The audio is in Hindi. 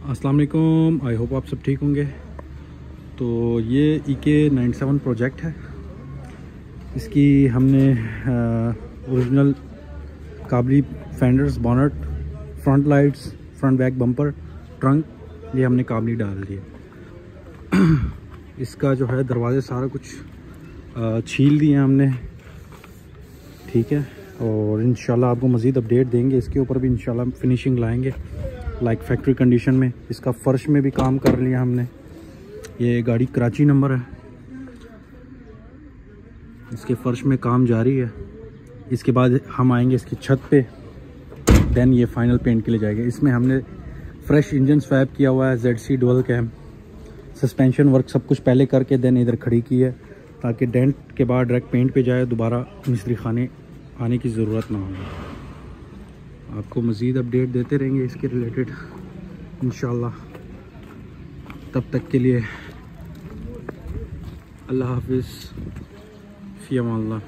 अस्सलाम वालेकुम, आई होप आप सब ठीक होंगे। तो ये EK97 प्रोजेक्ट है। इसकी हमने ओरिजिनल काबली fenders, bonnet, front lights, front back bumper, trunk, ये हमने काबली डाल दिए। इसका जो है दरवाजे सारा कुछ छील दिए हमने, ठीक है। और इंशाल्लाह आपको मज़ीद अपडेट देंगे, इसके ऊपर भी इंशाल्लाह फिनिशिंग लाएंगे लाइक फैक्ट्री कंडीशन में। इसका फ़र्श में भी काम कर लिया हमने। ये गाड़ी कराची नंबर है, इसके फ़र्श में काम जारी है। इसके बाद हम आएंगे इसकी छत पे, देन ये फाइनल पेंट के लिए जाएगा। इसमें हमने फ्रेश इंजन स्वैप किया हुआ है, ZC dual cam, suspension work सब कुछ पहले करके देन इधर खड़ी की है, ताकि डेंट के बाद डायरेक्ट पेंट पे जाए, दोबारा मिस्त्री खाने आने की ज़रूरत ना हो। आपको मज़ीद अपडेट देते रहेंगे इसके रिलेटेड इंशाल्लाह। तब तक के लिए अल्लाह हाफिज़, फ़ी अमान अल्लाह।